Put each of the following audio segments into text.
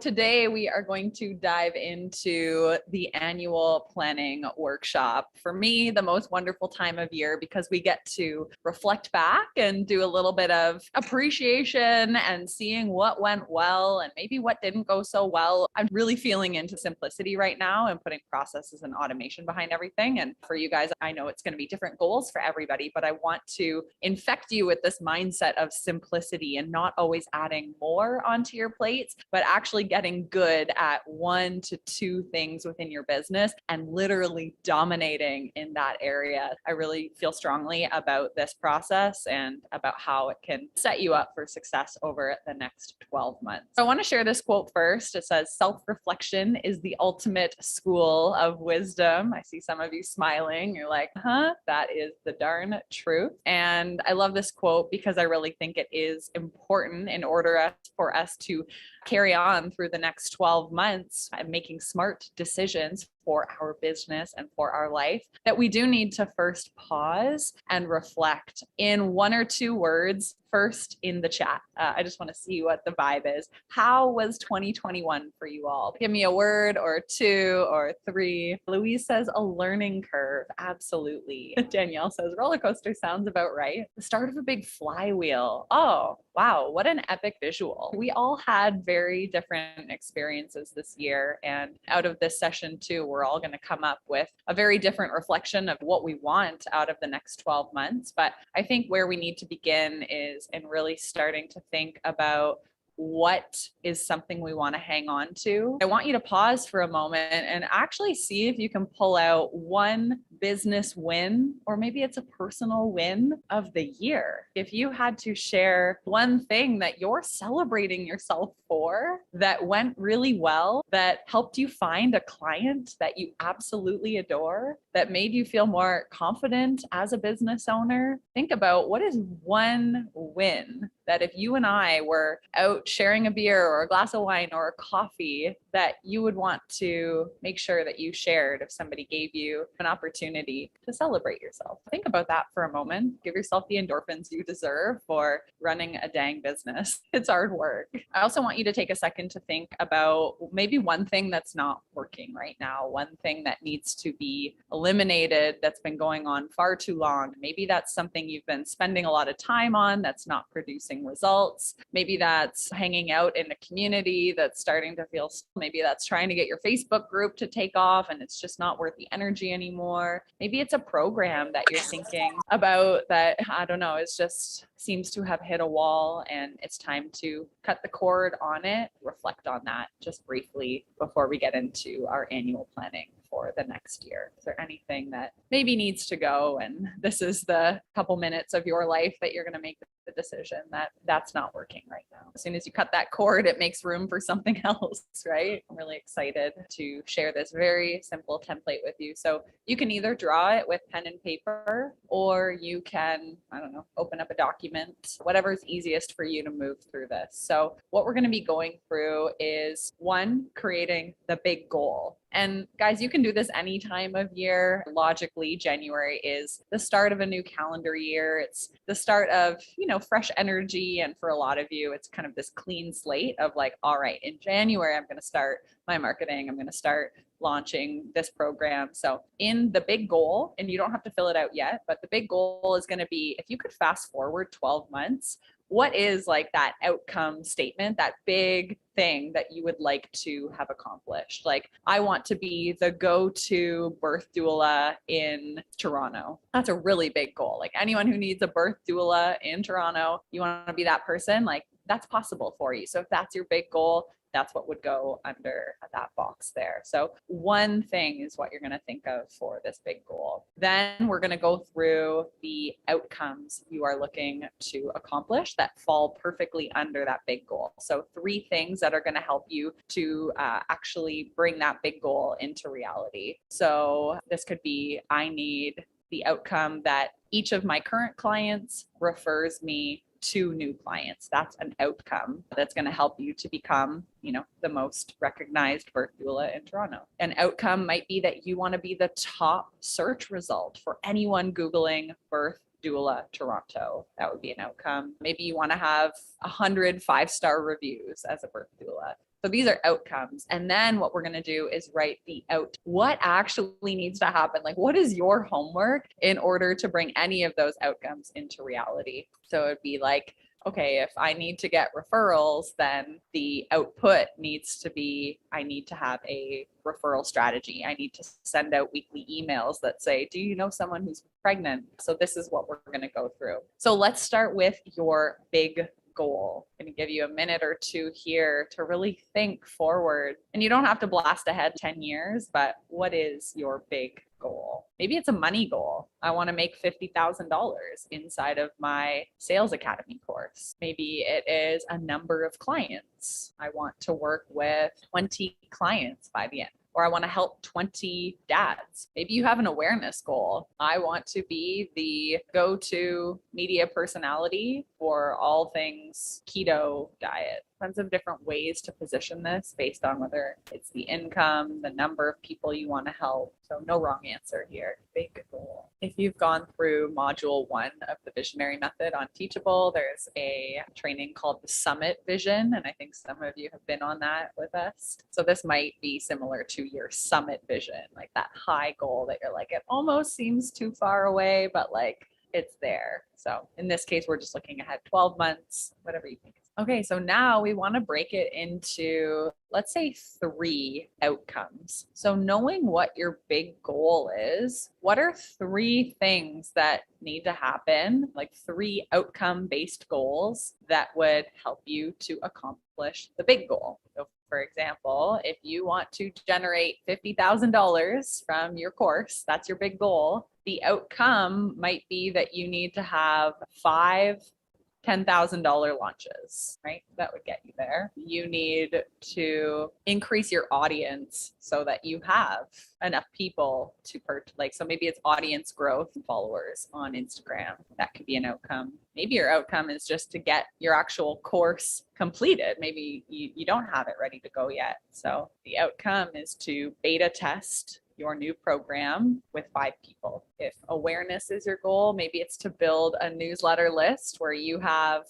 Today, we are going to dive into the annual planning workshop. For me, the most wonderful time of year because we get to reflect back and do a little bit of appreciation and seeing what went well and maybe what didn't go so well. I'm really feeling into simplicity right now and putting processes and automation behind everything. And for you guys, I know it's going to be different goals for everybody, but I want to infect you with this mindset of simplicity and not always adding more onto your plates, but actually getting good at 1 to 2 things within your business and literally dominating in that area. I really feel strongly about this process and about how it can set you up for success over the next 12 months. So I want to share this quote first. It says, "Self-reflection is the ultimate school of wisdom." I see some of you smiling. You're like, that is the darn truth. And I love this quote because I really think it is important in order for us to carry on through the next 12 months and making smart decisions for our business and for our life, that we do need to first pause and reflect in 1 or 2 words. First in the chat. I just want to see what the vibe is. How was 2021 for you all? Give me a word or 2 or 3. Louise says a learning curve. Absolutely. Danielle says roller coaster sounds about right. The start of a big flywheel. Oh, wow. What an epic visual. We all had very different experiences this year. And out of this session too, we're all going to come up with a very different reflection of what we want out of the next 12 months. But I think where we need to begin is in really starting to think about what is something we want to hang on to. I want you to pause for a moment and actually see if you can pull out 1 business win, or maybe it's a personal win of the year. If you had to share 1 thing that you're celebrating yourself for that went really well, that helped you find a client that you absolutely adore, that made you feel more confident as a business owner, think about what is 1 win that if you and I were out sharing a beer or a glass of wine or a coffee, that you would want to make sure that you shared if somebody gave you an opportunity to celebrate yourself. Think about that for a moment. Give yourself the endorphins you deserve for running a dang business. It's hard work. I also want you to take a second to think about maybe 1 thing that's not working right now, 1 thing that needs to be eliminated that's been going on far too long. Maybe that's something you've been spending a lot of time on that's not producing results. Maybe that's hanging out in a community that's starting to feel, maybe that's trying to get your Facebook group to take off and it's just not worth the energy anymore. Maybe it's a program that you're thinking about that, I don't know, it just seems to have hit a wall and it's time to cut the cord on it. Reflect on that just briefly before we get into our annual planning for the next year. Is there anything that maybe needs to go? And this is the couple minutes of your life that you're going to make the decision that that's not working right now. As soon as you cut that cord, it makes room for something else, right? I'm really excited to share this very simple template with you. So you can either draw it with pen and paper, or you can, I don't know, open up a document, whatever's easiest for you to move through this. So what we're going to be going through is 1, creating the big goal. And guys, you can do this any time of year. Logically, January is the start of a new calendar year. It's the start of, fresh energy. And for a lot of you, it's kind of this clean slate of like, all right, in January, I'm going to start my marketing. I'm going to start launching this program. So in the big goal, and you don't have to fill it out yet, but the big goal is going to be, if you could fast forward 12 months, what is like that outcome statement, that big thing that you would like to have accomplished? Like, I want to be the go-to birth doula in Toronto. That's a really big goal. Like, anyone who needs a birth doula in Toronto, you want to be that person, like that's possible for you. So if that's your big goal, that's what would go under that box there. So 1 thing is what you're going to think of for this big goal. Then we're going to go through the outcomes you are looking to accomplish that fall perfectly under that big goal. So 3 things that are going to help you to actually bring that big goal into reality. So this could be, I need the outcome that each of my current clients refers me 2 new clients. That's an outcome that's going to help you to become, the most recognized birth doula in Toronto. An outcome might be that you want to be the top search result for anyone Googling birth doula Toronto. That would be an outcome. Maybe you want to have 100 5-star reviews as a birth doula. So these are outcomes. And then what we're going to do is write what actually needs to happen. Like, what is your homework in order to bring any of those outcomes into reality? So it'd be like, okay, if I need to get referrals, then the output needs to be, I need to have a referral strategy. I need to send out weekly emails that say, do you know someone who's pregnant? So this is what we're going to go through. So let's start with your big goal. I'm going to give you a minute or two here to really think forward. And you don't have to blast ahead 10 years, but what is your big goal? Maybe it's a money goal. I want to make $50,000 inside of my sales academy course. Maybe it is a number of clients. I want to work with 20 clients by the end. Or I want to help 20 dads. Maybe you have an awareness goal. I want to be the go-to media personality for all things keto diet. Tons of different ways to position this based on whether it's the income, the number of people you want to help. So no wrong answer here. Big goal. If you've gone through module 1 of the visionary method on Teachable, there's a training called the Summit Vision. And I think some of you have been on that with us. So this might be similar to your Summit Vision, like that high goal that you're like, it almost seems too far away, but like it's there. So in this case, we're just looking ahead 12 months, whatever you think. Okay, so now we want to break it into, let's say, 3 outcomes. So knowing what your big goal is, what are 3 things that need to happen, like 3 outcome-based goals that would help you to accomplish the big goal? So for example, if you want to generate $50,000 from your course, that's your big goal. The outcome might be that you need to have 5 $10,000 launches, right? That would get you there. You need to increase your audience so that you have enough people to so maybe it's audience growth and followers on Instagram. That could be an outcome. Maybe your outcome is just to get your actual course completed. Maybe you don't have it ready to go yet. So the outcome is to beta test your new program with 5 people. If awareness is your goal, maybe it's to build a newsletter list where you have,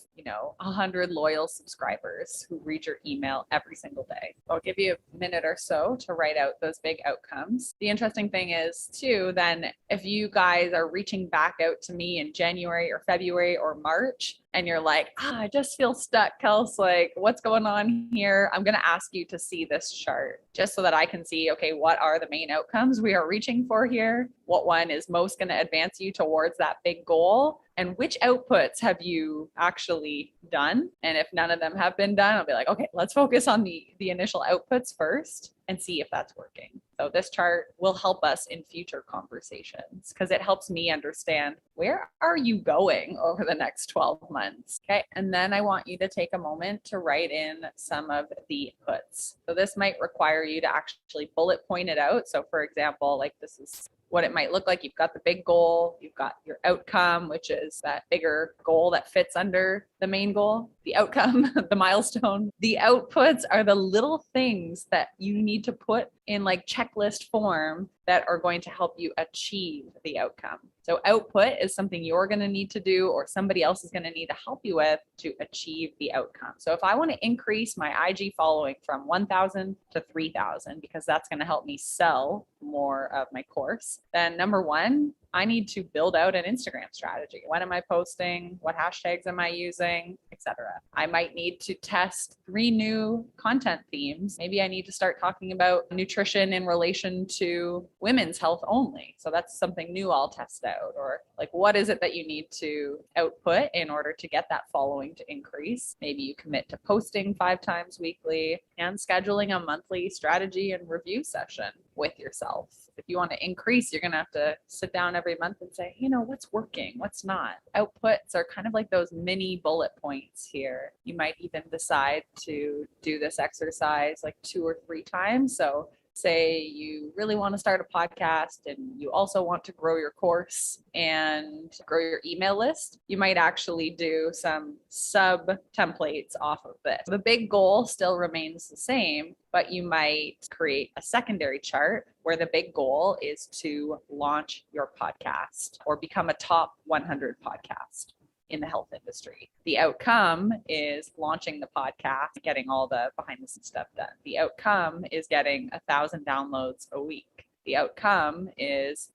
100 loyal subscribers who read your email every single day. I'll give you a minute or so to write out those big outcomes. The interesting thing is too, then if you guys are reaching back out to me in January or February or March, and you're like, I just feel stuck, Kels, like what's going on here? I'm going to ask you to see this chart just so that I can see, okay, what are the main outcomes we are reaching for here? What one is most going to advance you towards that big goal? And which outputs have you actually done? And if none of them have been done, I'll be like, okay, let's focus on the initial outputs first and see if that's working. So this chart will help us in future conversations because it helps me understand where are you going over the next 12 months. Okay. And then I want you to take a moment to write in some of the inputs. So this might require you to actually bullet point it out. So for example, like this is what it might look like. You've got the big goal, you've got your outcome, which is that bigger goal that fits under the main goal, the outcome, the milestone. The outputs are the little things that you need to put in like checklist form that are going to help you achieve the outcome. So output is something you're going to need to do or somebody else is going to need to help you with to achieve the outcome. So if I want to increase my IG following from 1,000 to 3,000, because that's going to help me sell more of my course, then number 1, I need to build out an Instagram strategy. When am I posting? What hashtags am I using, etc. I might need to test 3 new content themes. Maybe I need to start talking about nutrition in relation to women's health only. So that's something new I'll test out. Or like, what is it that you need to output in order to get that following to increase? Maybe you commit to posting 5 times weekly and scheduling a monthly strategy and review session with yourself. If you want to increase, you're going to have to sit down every month and say, what's working, what's not. Outputs are kind of like those mini bullet points here. You might even decide to do this exercise like 2 or 3 times. So say you really want to start a podcast and you also want to grow your course and grow your email list, you might actually do some sub templates off of this. The big goal still remains the same, but you might create a secondary chart where the big goal is to launch your podcast or become a top 100 podcast. in the health industry. The outcome is launching the podcast, getting all the behind the scenes stuff done. The outcome is getting 1,000 downloads a week. The outcome is,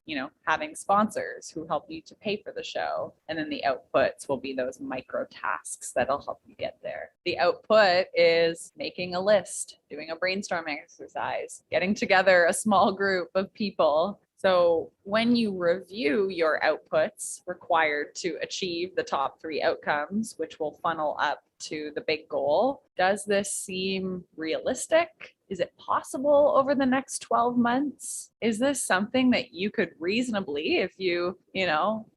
having sponsors who help you to pay for the show. And then the outputs will be those micro tasks that'll help you get there. The output is making a list, doing a brainstorming exercise, getting together a small group of people. So when you review your outputs required to achieve the top 3 outcomes, which will funnel up to the big goal, does this seem realistic? Is it possible over the next 12 months? Is this something that you could reasonably, if you,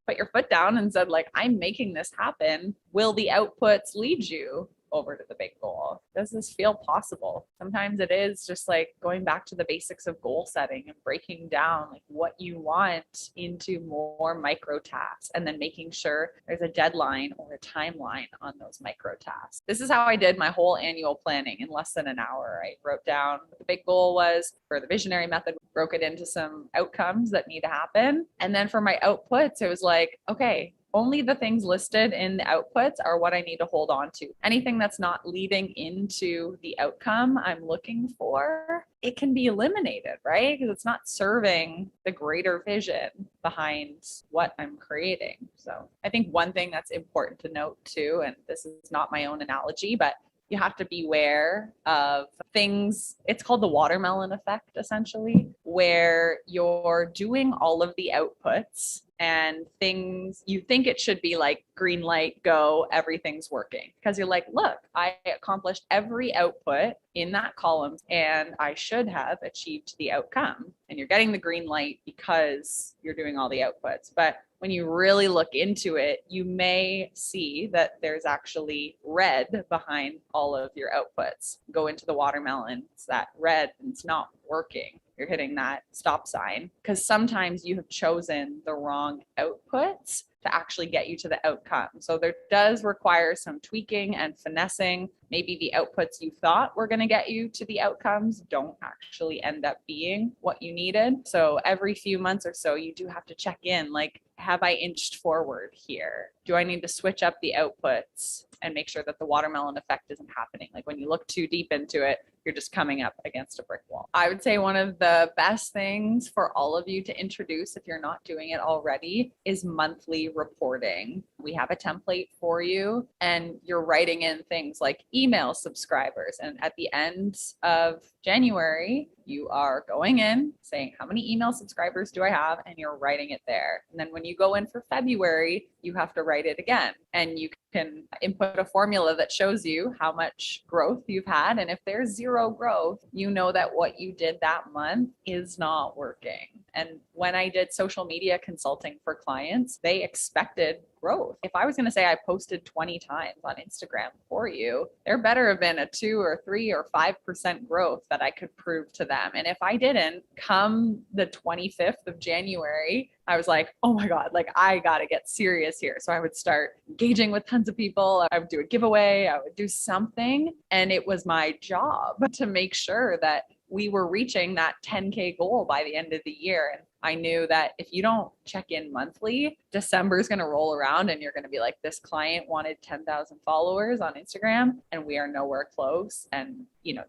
put your foot down and said, like, I'm making this happen, will the outputs lead you over to the big goal? Does this feel possible? Sometimes it is just like going back to the basics of goal setting and breaking down like what you want into more micro tasks and then making sure there's a deadline or a timeline on those micro tasks. This is how I did my whole annual planning in less than an hour. I wrote down what the big goal was for the visionary method, broke it into some outcomes that need to happen. And then for my outputs, it was like, okay, only the things listed in the outputs are what I need to hold on to. Anything that's not leading into the outcome I'm looking for, it can be eliminated, right? Because it's not serving the greater vision behind what I'm creating. So I think one thing that's important to note too, and this is not my own analogy, but you have to beware of things. It's called the watermelon effect, essentially, where you're doing all of the outputs and things you think it should be like green light, go, everything's working. Because you're like, look, I accomplished every output in that column and I should have achieved the outcome. And you're getting the green light because you're doing all the outputs. But when you really look into it, you may see that there's actually red behind all of your outputs. Go into the watermelon, it's that red and it's not working. You're hitting that stop sign because sometimes you have chosen the wrong outputs to actually get you to the outcome. So there does require some tweaking and finessing. Maybe the outputs you thought were going to get you to the outcomes don't actually end up being what you needed. So every few months or so, you do have to check in, like, have I inched forward here? Do I need to switch up the outputs and make sure that the watermelon effect isn't happening? Like when you look too deep into it, you're just coming up against a brick wall. I would say one of the best things for all of you to introduce, if you're not doing it already, is monthly reporting. We have a template for you and you're writing in things like email subscribers. And at the end of January, you are going in saying, how many email subscribers do I have? And you're writing it there. And then when you go in for February, you have to write it again. And you can input a formula that shows you how much growth you've had. And if there's zero growth, you know that what you did that month is not working. And when I did social media consulting for clients, they expected growth. If I was going to say I posted 20 times on Instagram for you, there better have been a 2 or 3 or 5% growth that I could prove to them. And if I didn't, come the 25th of January, I was like, oh my God, like I got to get serious here. So I would start engaging with tons of people. I would do a giveaway. I would do something. And it was my job to make sure that we were reaching that 10K goal by the end of the year. And I knew that if you don't check in monthly, December is going to roll around and you're going to be like, this client wanted 10,000 followers on Instagram and we are nowhere close. And,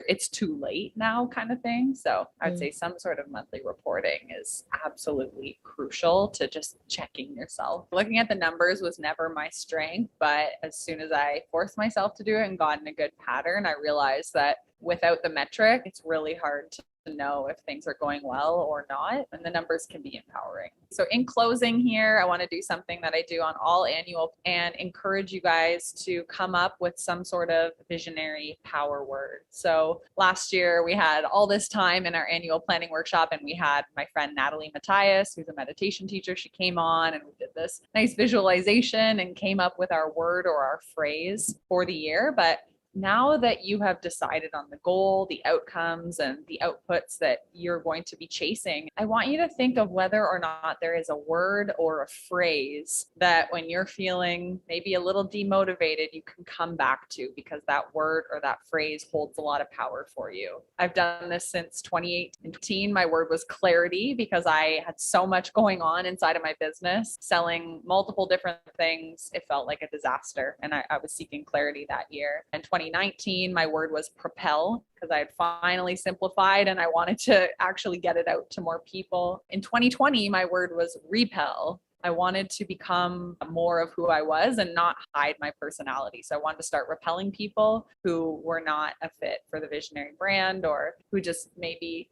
it's too late now kind of thing. So I would say some sort of monthly reporting is absolutely crucial to just checking yourself. Looking at the numbers was never my strength, but as soon as I forced myself to do it and got in a good pattern, I realized that without the metric, it's really hard to know if things are going well or not, and the numbers can be empowering. So in closing here, I want to do something that I do on all annual and encourage you guys to come up with some sort of visionary power word. So last year we had all this time in our annual planning workshop and we had my friend Natalie Matthias, who's a meditation teacher. She came on and we did this nice visualization and came up with our word or our phrase for the year. But now that you have decided on the goal, the outcomes, and the outputs that you're going to be chasing, I want you to think of whether or not there is a word or a phrase that when you're feeling maybe a little demotivated, you can come back to, because that word or that phrase holds a lot of power for you. I've done this since 2018. My word was clarity, because I had so much going on inside of my business, selling multiple different things. It felt like a disaster. And I was seeking clarity that year. In 2019, my word was propel, because I had finally simplified and I wanted to actually get it out to more people. In 2020, my word was repel. I wanted to become more of who I was and not hide my personality. So I wanted to start repelling people who were not a fit for the visionary brand, or who just maybe,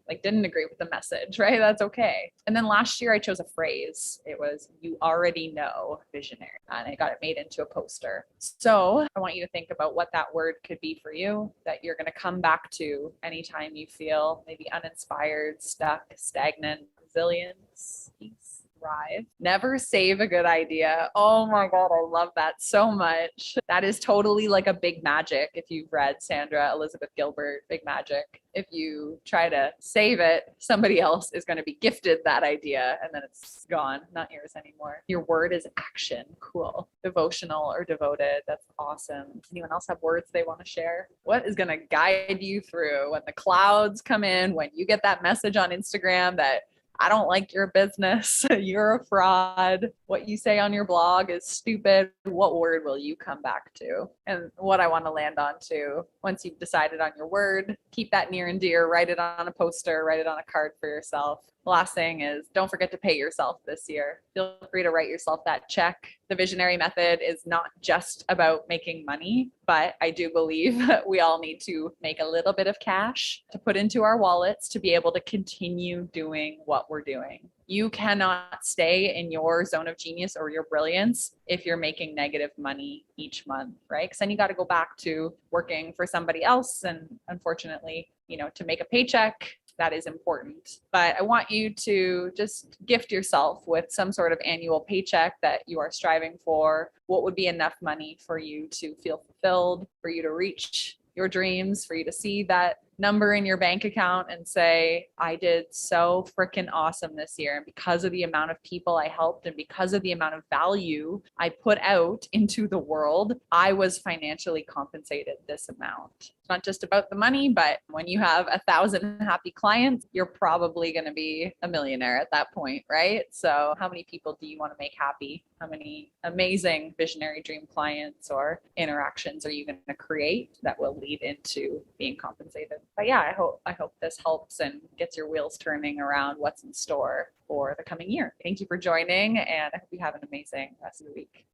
like didn't agree with the message, right? That's okay. And then last year I chose a phrase. It was, "You already know visionary." And I got it made into a poster. So I want you to think about what that word could be for you, that you're going to come back to anytime you feel maybe uninspired, stuck, stagnant. Resilience, peace, thrive. Never save a good idea. Oh my God, I love that so much. That is totally like a Big Magic. If you've read Sandra Elizabeth Gilbert, Big Magic, if you try to save it, somebody else is going to be gifted that idea and then it's gone, not yours anymore. Your word is action. Cool. Devotional or devoted. That's awesome. Anyone else have words they want to share? What is going to guide you through when the clouds come in, when you get that message on Instagram that I don't like your business, you're a fraud, what you say on your blog is stupid? What word will you come back to? And what I want to land on too, once you've decided on your word, keep that near and dear, write it on a poster, write it on a card for yourself. The last thing is, don't forget to pay yourself this year. Feel free to write yourself that check. The Visionary Method is not just about making money, but I do believe we all need to make a little bit of cash to put into our wallets to be able to continue doing what we're doing. You cannot stay in your zone of genius or your brilliance if you're making negative money each month, right? Because then you got to go back to working for somebody else. And unfortunately, to make a paycheck, that is important. But I want you to just gift yourself with some sort of annual paycheck that you are striving for. What would be enough money for you to feel fulfilled, for you to reach your dreams, for you to see that number in your bank account and say, I did so freaking awesome this year. And because of the amount of people I helped and because of the amount of value I put out into the world, I was financially compensated this amount. It's not just about the money, but when you have 1,000 happy clients, you're probably going to be a millionaire at that point, right? So how many people do you want to make happy? How many amazing visionary dream clients or interactions are you going to create that will lead into being compensated? But yeah, I hope this helps and gets your wheels turning around what's in store for the coming year. Thank you for joining, and I hope you have an amazing rest of the week.